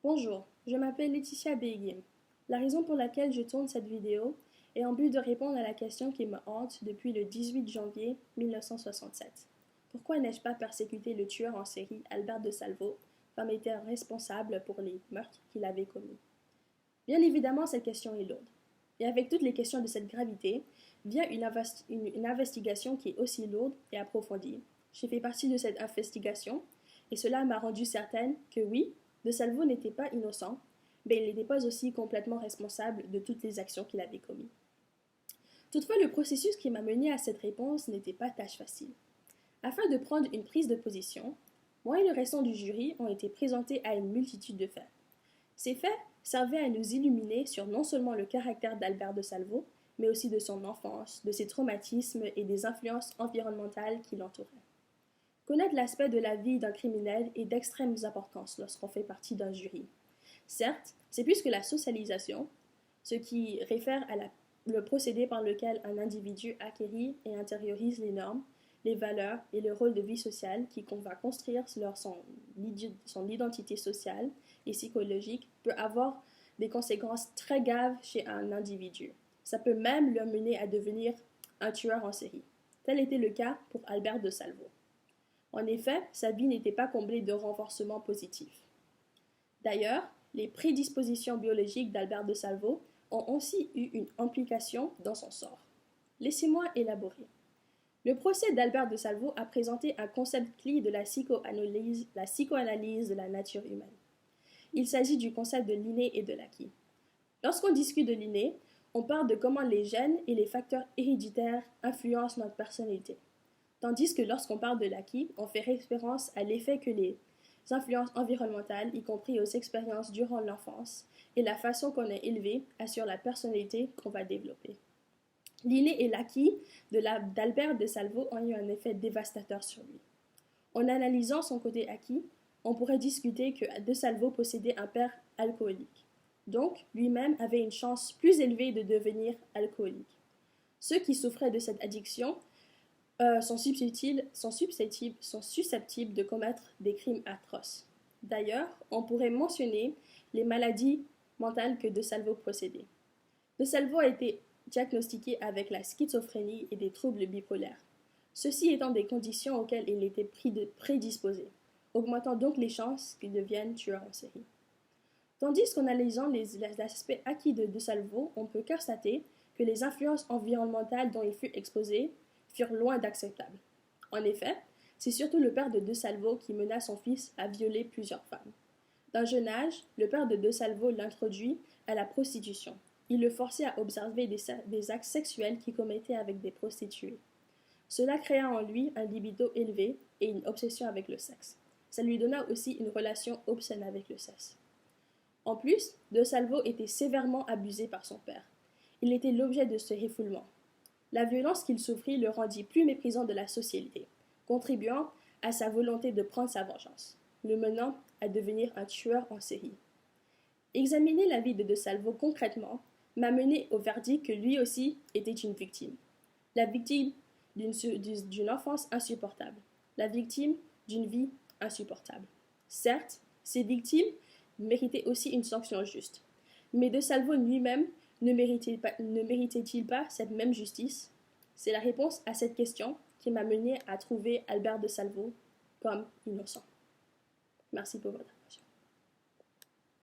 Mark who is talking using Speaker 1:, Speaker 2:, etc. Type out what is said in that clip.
Speaker 1: Bonjour, je m'appelle Laetitia Begim. La raison pour laquelle je tourne cette vidéo est en but de répondre à la question qui me hante depuis le 18 janvier 1967. Pourquoi n'ai-je pas persécuté le tueur en série Albert de Salvo comme étant responsable pour les meurtres qu'il avait commis? Bien évidemment, cette question est lourde. Et avec toutes les questions de cette gravité, vient une investigation qui est aussi lourde et approfondie. J'ai fait partie de cette investigation et cela m'a rendu certaine que oui, de Salvo n'était pas innocent, mais il n'était pas aussi complètement responsable de toutes les actions qu'il avait commises. Toutefois, le processus qui m'a mené à cette réponse n'était pas tâche facile. Afin de prendre une prise de position, moi et le restant du jury ont été présentés à une multitude de faits. Ces faits servaient à nous illuminer sur non seulement le caractère d'Albert de Salvo, mais aussi de son enfance, de ses traumatismes et des influences environnementales qui l'entouraient. Connaître l'aspect de la vie d'un criminel est d'extrême importance lorsqu'on fait partie d'un jury. Certes, c'est plus que la socialisation, ce qui réfère à le procédé par lequel un individu acquérit et intériorise les normes, les valeurs et le rôle de vie sociale qui va construire son identité sociale et psychologique peut avoir des conséquences très graves chez un individu. Ça peut même le mener à devenir un tueur en série. Tel était le cas pour Albert de Salvo. En effet, sa vie n'était pas comblée de renforcements positifs. D'ailleurs, les prédispositions biologiques d'Albert de Salvo ont aussi eu une implication dans son sort. Laissez-moi élaborer. Le procès d'Albert de Salvo a présenté un concept clé de la psychoanalyse de la nature humaine. Il s'agit du concept de l'inné et de l'acquis. Lorsqu'on discute de l'inné, on parle de comment les gènes et les facteurs héréditaires influencent notre personnalité. Tandis que lorsqu'on parle de l'acquis, on fait référence à l'effet que les influences environnementales, y compris aux expériences durant l'enfance, et la façon qu'on est élevé assure la personnalité qu'on va développer. L'inné et l'acquis d'Albert de Salvo ont eu un effet dévastateur sur lui. En analysant son côté acquis, on pourrait discuter que de Salvo possédait un père alcoolique. Donc, lui-même avait une chance plus élevée de devenir alcoolique. Ceux qui souffraient de cette addiction sont susceptibles de commettre des crimes atroces. D'ailleurs, on pourrait mentionner les maladies mentales que De Salvo possédait. De Salvo a été diagnostiqué avec la schizophrénie et des troubles bipolaires, ceci étant des conditions auxquelles il était prédisposé, augmentant donc les chances qu'il devienne tueur en série. Tandis qu'en analysant les aspects acquis de Salvo, on peut constater que les influences environnementales dont il fut exposé furent loin d'acceptables. En effet, c'est surtout le père de De Salvo qui mena son fils à violer plusieurs femmes. D'un jeune âge, le père de Salvo l'introduit à la prostitution. Il le forçait à observer des actes sexuels qu'il commettait avec des prostituées. Cela créa en lui un libido élevé et une obsession avec le sexe. Ça lui donna aussi une relation obscène avec le sexe. En plus, De Salvo était sévèrement abusé par son père. Il était l'objet de ce refoulement. La violence qu'il souffrit le rendit plus méprisant de la société, contribuant à sa volonté de prendre sa vengeance, le menant à devenir un tueur en série. Examiner la vie de De Salvo concrètement m'a mené au verdict que lui aussi était une victime. La victime d'une enfance insupportable. La victime d'une vie insupportable. Certes, ces victimes méritaient aussi une sanction juste. Mais De Salvo lui-même ne méritait-il pas cette même justice? C'est la réponse à cette question qui m'a mené à trouver Albert de Salvo comme innocent. Merci pour votre attention.